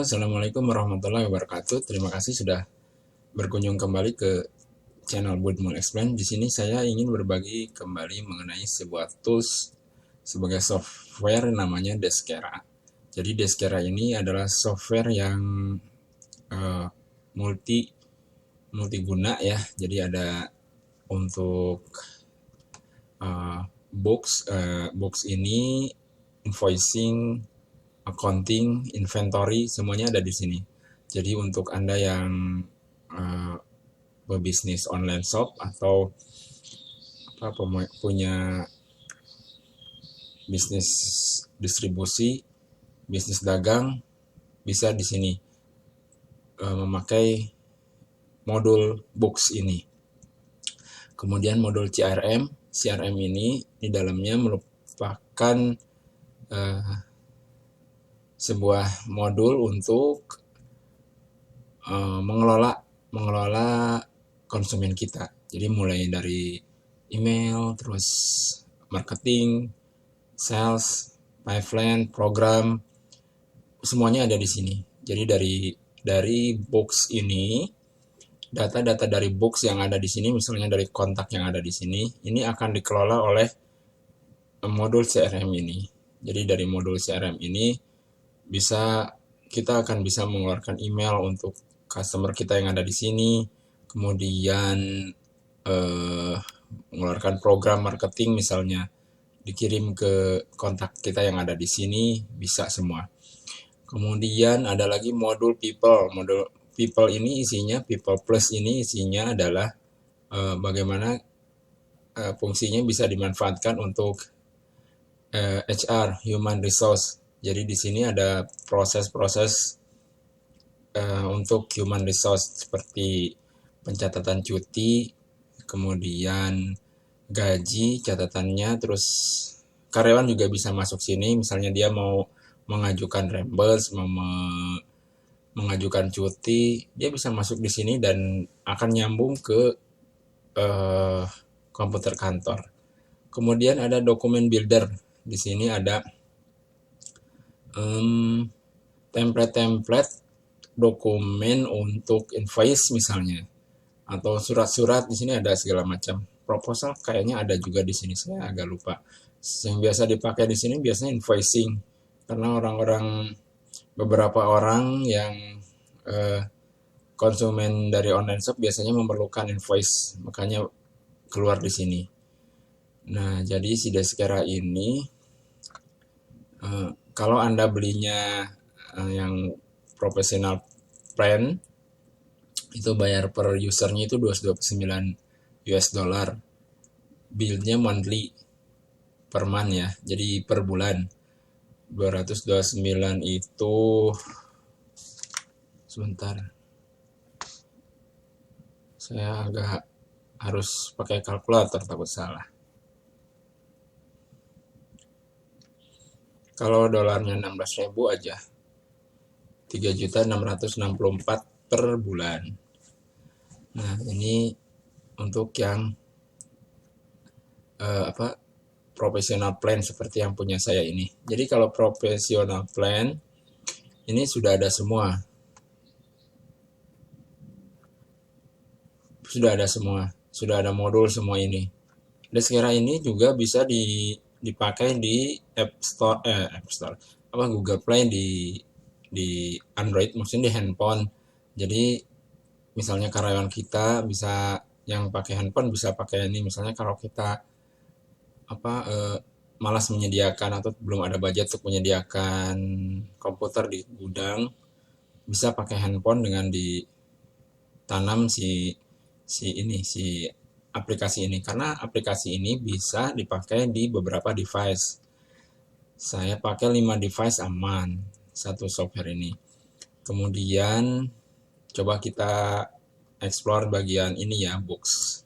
Assalamualaikum warahmatullahi wabarakatuh. Terima kasih sudah berkunjung kembali ke channel Budmul Explain. Di sini saya ingin berbagi kembali mengenai sebuah tools sebagai software namanya Deskera. Jadi Deskera ini adalah software yang uh, multiguna ya. Jadi ada untuk box ini invoicing, accounting, inventory, semuanya ada di sini. Jadi untuk Anda yang berbisnis online shop atau punya bisnis distribusi, bisnis dagang, bisa di sini memakai modul box ini. Kemudian modul CRM ini di dalamnya merupakan sebuah modul untuk mengelola konsumen kita. Jadi mulai dari email, terus marketing, sales, pipeline, program, semuanya ada di sini. Jadi dari box ini, data-data dari box yang ada di sini, misalnya dari kontak yang ada di sini, ini akan dikelola oleh modul CRM ini. Jadi dari modul CRM ini kita akan bisa mengeluarkan email untuk customer kita yang ada di sini, kemudian mengeluarkan program marketing misalnya dikirim ke kontak kita yang ada di sini, bisa semua. Kemudian ada lagi modul people ini isinya, people plus ini isinya adalah bagaimana fungsinya bisa dimanfaatkan untuk HR, human resource. Jadi di sini ada proses-proses untuk human resource seperti pencatatan cuti, kemudian gaji, catatannya, terus karyawan juga bisa masuk sini. Misalnya dia mau mengajukan reimburse, mau mengajukan cuti, dia bisa masuk di sini dan akan nyambung ke komputer kantor. Kemudian ada dokumen builder. Di sini ada template-template dokumen untuk invoice misalnya, atau surat-surat. Di sini ada segala macam. Proposal kayaknya ada juga di sini, saya agak lupa. Yang biasa dipakai di sini biasanya invoicing, karena beberapa orang yang konsumen dari online shop biasanya memerlukan invoice, makanya keluar di sini. Nah, jadi si Deskera ini kalau Anda belinya yang professional plan, itu bayar per usernya itu 229 US dollar. Billnya monthly, per month ya, jadi per bulan. 229 itu, sebentar, saya agak harus pakai kalkulator, takut salah. Kalau dolarnya 16.000 aja, 3.664 per bulan. Nah, ini untuk yang professional plan seperti yang punya saya ini. Jadi kalau professional plan ini sudah ada semua. Sudah ada modul semua ini. Deskera ini juga bisa dipakai di App Store, Google Play di Android, maksudnya di handphone. Jadi misalnya karyawan kita bisa yang pakai handphone bisa pakai ini. Misalnya kalau kita malas menyediakan atau belum ada budget untuk menyediakan komputer di gudang, bisa pakai handphone dengan ditanam si aplikasi ini, karena aplikasi ini bisa dipakai di beberapa device. Saya pakai 5 device aman satu software ini. Kemudian coba kita explore bagian ini ya, box.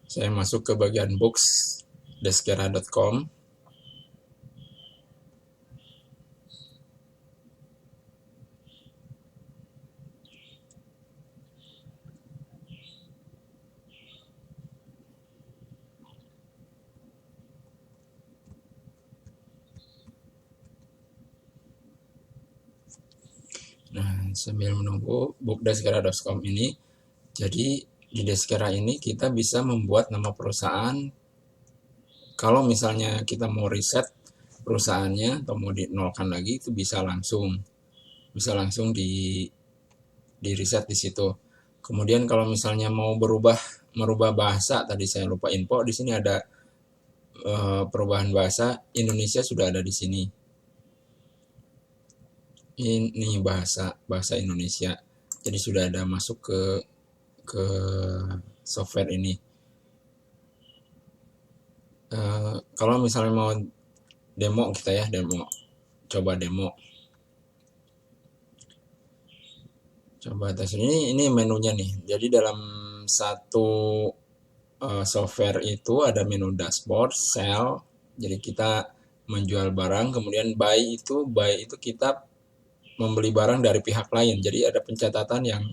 Saya masuk ke bagian box deskera.com. Sambil menunggu bookdeskera.com ini, jadi di Deskera ini kita bisa membuat nama perusahaan. Kalau misalnya kita mau reset perusahaannya atau mau dinolkan lagi, itu bisa langsung di reset di situ. Kemudian kalau misalnya mau merubah bahasa, tadi saya lupa info, di sini ada perubahan bahasa. Indonesia sudah ada di sini. Ini bahasa Indonesia. Jadi sudah ada masuk ke software ini. Kalau misalnya mau demo kita ya, coba demo. Coba tes ini menunya nih. Jadi dalam satu software itu ada menu dashboard, sell. Jadi kita menjual barang, kemudian buy itu kita membeli barang dari pihak lain. Jadi ada pencatatan yang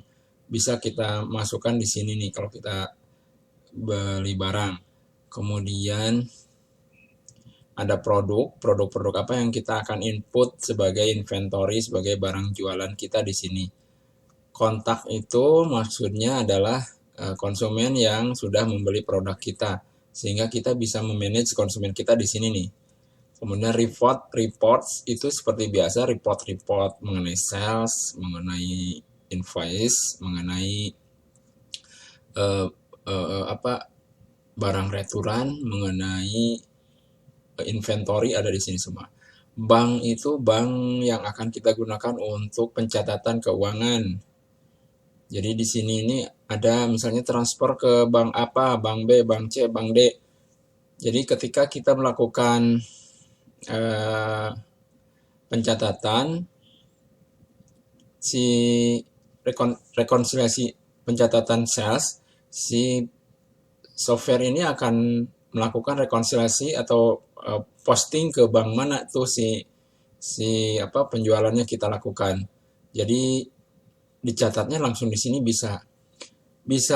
bisa kita masukkan di sini nih kalau kita beli barang. Kemudian ada produk apa yang kita akan input sebagai inventory, sebagai barang jualan kita di sini. Kontak itu maksudnya adalah konsumen yang sudah membeli produk kita, sehingga kita bisa memanage konsumen kita di sini nih. Kemudian reports itu seperti biasa, report mengenai sales, mengenai invoice, mengenai barang returan, mengenai inventory ada di sini semua. Bank itu bank yang akan kita gunakan untuk pencatatan keuangan. Jadi di sini ini ada misalnya transfer ke bank apa, bank B, bank C, bank D. Jadi ketika kita melakukan pencatatan, si rekonsiliasi pencatatan sales, si software ini akan melakukan rekonsiliasi atau posting ke bank mana tuh si penjualannya kita lakukan. Jadi dicatatnya langsung di sini bisa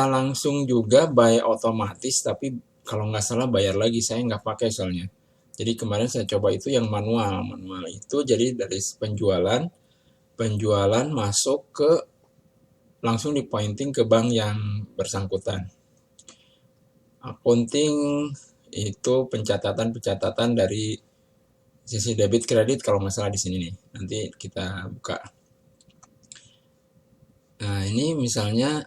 langsung juga bayar otomatis, tapi kalau nggak salah bayar lagi, saya nggak pakai soalnya. Jadi kemarin saya coba itu yang manual itu, jadi dari penjualan masuk ke langsung di pointing ke bank yang bersangkutan. Accounting itu pencatatan dari sisi debit kredit kalau masalah di sini nih. Nanti kita buka. Nah, ini misalnya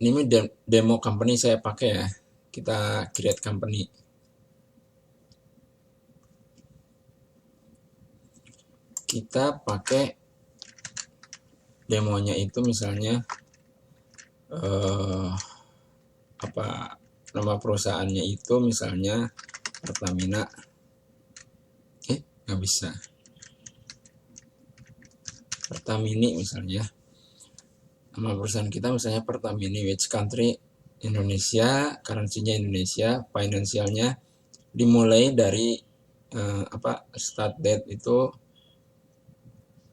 ini demo company saya pakai ya. Kita create company. Kita pakai demonya itu misalnya nama perusahaannya itu misalnya Pertamina. Nggak bisa. Pertamini misalnya. Nama perusahaan kita misalnya Pertamini, which country? Indonesia, currency-nya Indonesia, finansialnya dimulai dari start date itu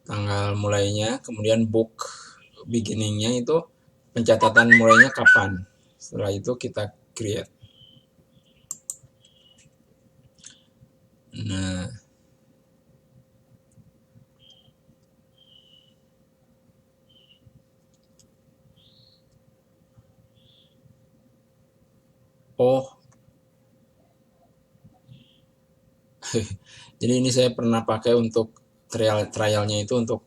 tanggal mulainya, kemudian book beginning-nya itu pencatatan mulainya kapan. Setelah itu kita create. Nah, jadi ini saya pernah pakai untuk trialnya itu untuk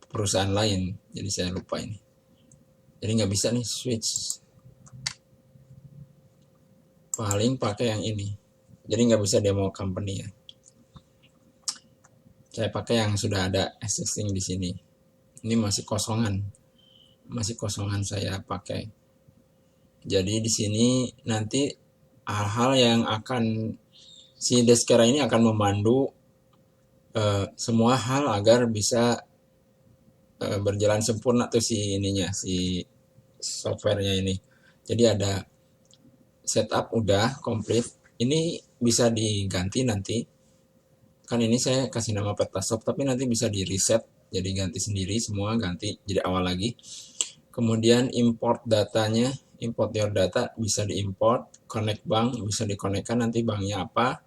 perusahaan lain. Jadi saya lupa ini. Jadi nggak bisa nih switch. Paling pakai yang ini. Jadi nggak bisa demo company ya. Saya pakai yang sudah ada existing di sini. Ini masih kosongan saya pakai. Jadi di sini nanti hal-hal yang akan si Deskera ini akan memandu semua hal agar bisa berjalan sempurna tuh si softwarenya ini. Jadi ada setup udah komplit. Ini bisa diganti nanti. Kan ini saya kasih nama PetaShop, tapi nanti bisa di reset. Jadi ganti sendiri semua, ganti jadi awal lagi. Kemudian import datanya, import your data bisa diimport. Connect bank bisa dikonekkan nanti banknya apa.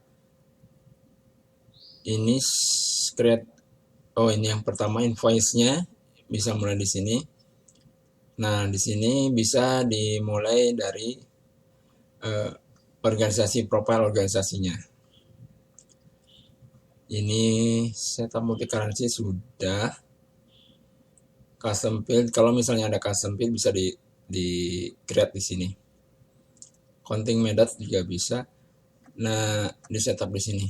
Ini create Oh, ini yang pertama invoice-nya bisa mulai di sini. Nah, di sini bisa dimulai dari organisasi, profile organisasinya. Ini setup multi currency sudah. Custom field, kalau misalnya ada custom field bisa di create di sini. Counting method juga bisa. Nah, di setup di sini.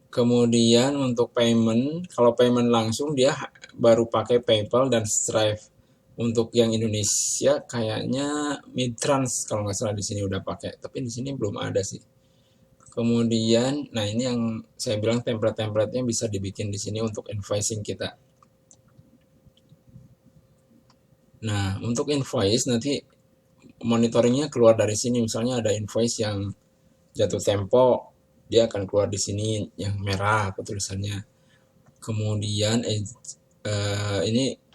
Kemudian untuk payment, kalau payment langsung dia baru pakai PayPal dan Stripe. Untuk yang Indonesia kayaknya Midtrans kalau nggak salah di sini udah pakai, tapi di sini belum ada sih. Kemudian, nah ini yang saya bilang template-templatenya bisa dibikin di sini untuk invoicing kita. Nah, untuk invoice nanti monitoringnya keluar dari sini. Misalnya ada invoice yang jatuh tempo, dia akan keluar di sini yang merah tulisannya. Kemudian ini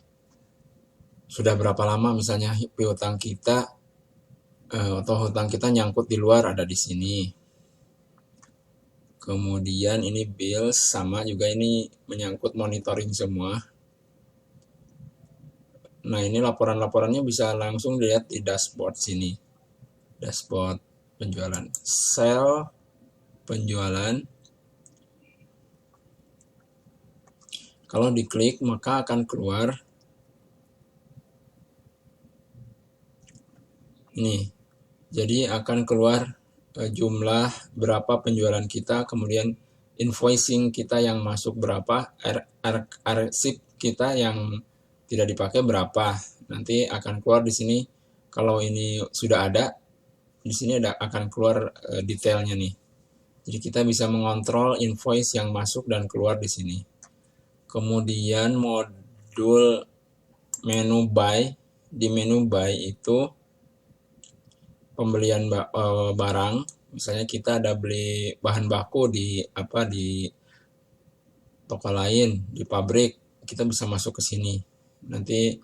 sudah berapa lama misalnya piutang kita atau hutang kita nyangkut di luar, ada di sini. Kemudian ini bills, sama juga ini menyangkut monitoring semua. Nah, ini laporan-laporannya bisa langsung dilihat di dashboard sini. Dashboard penjualan, sell, penjualan. Kalau diklik maka akan keluar ini. Jadi akan keluar jumlah berapa penjualan kita, kemudian invoicing kita yang masuk berapa, arsip kita yang tidak dipakai berapa. Nanti akan keluar di sini. Kalau ini sudah ada, di sini akan keluar detailnya nih. Jadi kita bisa mengontrol invoice yang masuk dan keluar di sini. Kemudian modul menu buy, di menu buy itu pembelian barang, misalnya kita ada beli bahan baku di toko lain, di pabrik, kita bisa masuk ke sini. Nanti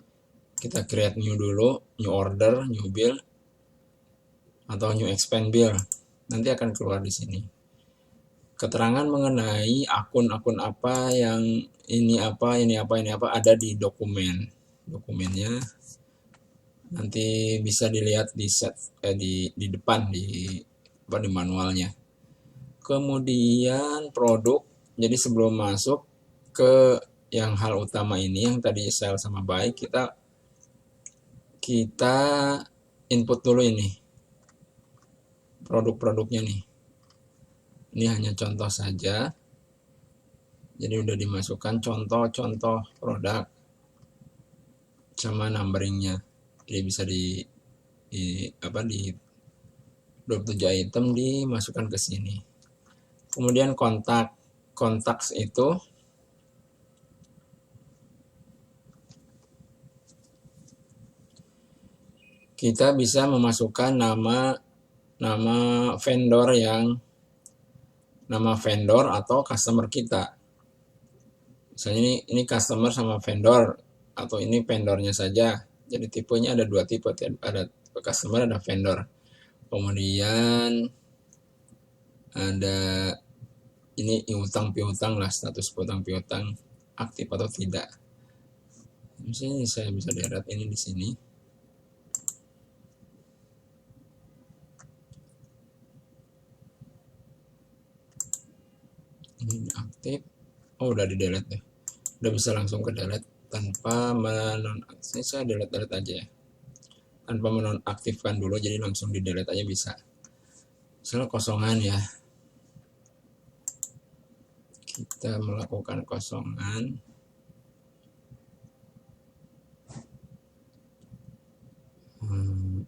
kita create new dulu, new order, new bill, atau new expand bill. Nanti akan keluar di sini. Keterangan mengenai akun-akun apa yang ini apa ada di dokumen. Dokumennya nanti bisa dilihat di di depan di manualnya. Kemudian produk, jadi sebelum masuk ke yang hal utama ini yang tadi sell sama buy, kita input dulu ini produk-produknya nih. Ini hanya contoh saja. Jadi udah dimasukkan contoh-contoh produk sama numberingnya. Jadi bisa di 27 item dimasukkan ke sini. Kemudian kontaks itu kita bisa memasukkan nama vendor atau customer kita. Misalnya ini customer sama vendor, atau ini vendornya saja. Jadi tipenya ada dua tipe, ada customer, ada vendor. Kemudian ada ini utang piutang lah, status utang piutang aktif atau tidak. Misalnya saya bisa lihat ini di sini. Ini aktif. Oh, udah di delete deh. Udah bisa langsung ke delete tanpa menonaktifkan. Saya delete aja ya. Tanpa menonaktifkan dulu, jadi langsung di delete aja bisa. Misalnya kosongan ya. Kita melakukan kosongan.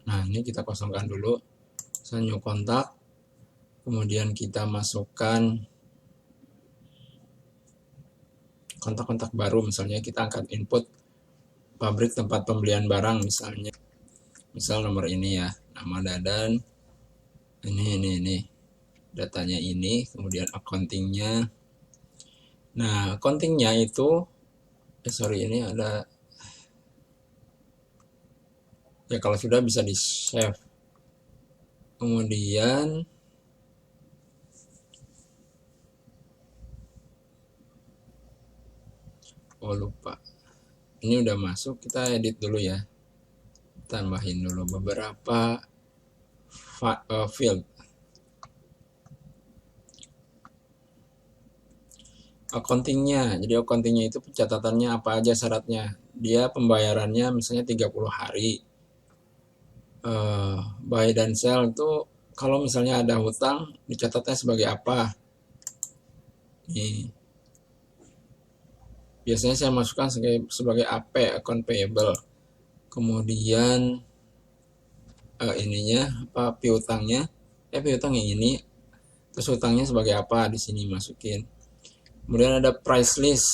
Nah, ini kita kosongkan dulu. Saya new kontak. Kemudian kita masukkan kontak-kontak baru, misalnya kita angkat input pabrik tempat pembelian barang, misalnya misal nomor ini ya, nama Dadan, ini datanya ini, kemudian accountingnya. Nah, accountingnya itu ini ada ya, kalau sudah bisa di save. Kemudian Oh lupa, ini udah masuk, kita edit dulu ya, tambahin dulu beberapa field. Accountingnya, jadi accountingnya itu pencatatannya apa aja syaratnya, dia pembayarannya misalnya 30 hari. Buy dan sell itu kalau misalnya ada hutang dicatatnya sebagai apa. Nih, biasanya saya masukkan sebagai AP, account payable. Kemudian ininya apa, piutangnya, piutang yang ini, terus hutangnya sebagai apa di sini masukin. Kemudian ada price list,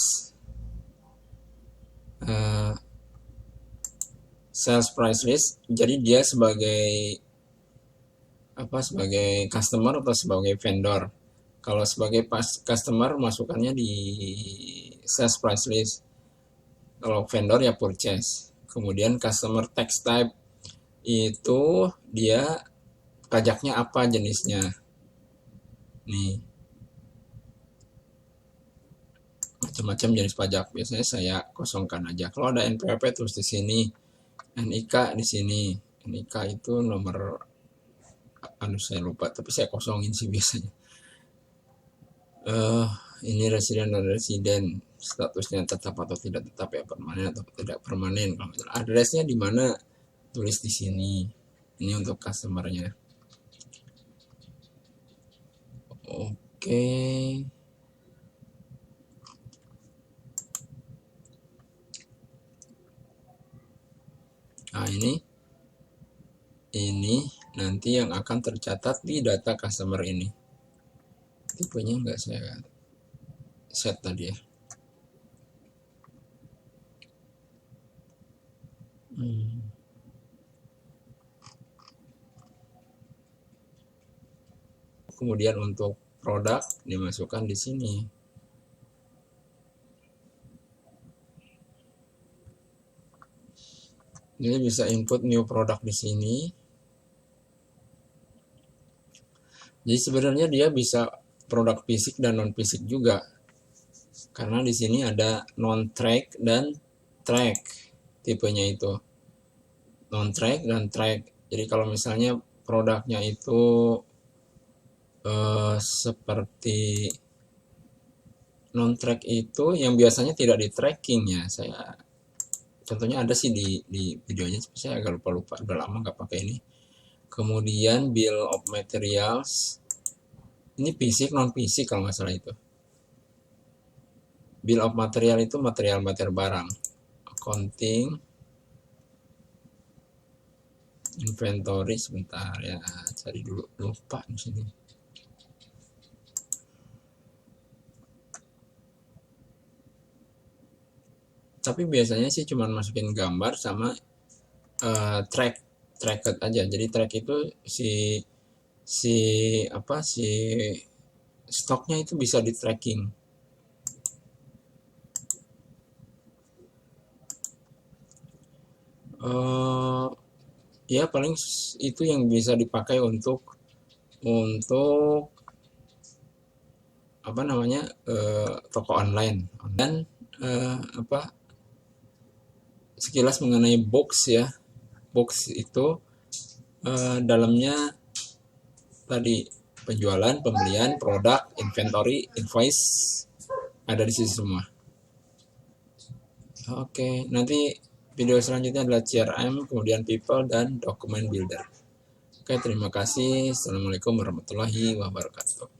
sales price list, jadi dia sebagai apa, sebagai customer atau sebagai vendor. Kalau sebagai customer masukannya di sales price list, kalau vendor ya purchase. Kemudian customer tax type itu dia pajaknya apa jenisnya. Nih, macam-macam jenis pajak. Biasanya saya kosongkan aja. Kalau ada NPWP terus di sini, NIK di sini. NIK itu nomor saya lupa, tapi saya kosongin sih biasanya. Ini residen dan residen, statusnya tetap atau tidak tetap ya, permanen atau tidak permanen. Kalau adresnya di mana, tulis di sini. Ini untuk customernya. Oke. Nah, ini nanti yang akan tercatat di data customer ini. Tipenya nggak saya set tadi ya. Kemudian untuk produk dimasukkan di sini. Jadi bisa input new product di sini. Jadi sebenarnya dia bisa produk fisik dan non fisik juga. Karena di sini ada non track dan track tipenya itu. Non track dan track. Jadi kalau misalnya produknya itu seperti non track itu yang biasanya tidak di tracking ya, saya contohnya ada sih di videonya, saya agak lupa, udah lama nggak pakai ini. Kemudian bill of materials, ini fisik non fisik kalau nggak salah itu. Bill of material itu material barang. Accounting, inventory, sebentar ya, cari dulu, lupa di sini. Tapi biasanya sih cuma masukin gambar sama tracked aja. Jadi track itu si stoknya itu bisa di tracking. Ya paling itu yang bisa dipakai untuk apa namanya, toko online. Dan sekilas mengenai box ya, box itu dalamnya tadi penjualan, pembelian, produk, inventory, invoice ada di sini semua. Oke, nanti video selanjutnya adalah CRM, kemudian people dan document builder. Oke, terima kasih. Assalamualaikum warahmatullahi wabarakatuh.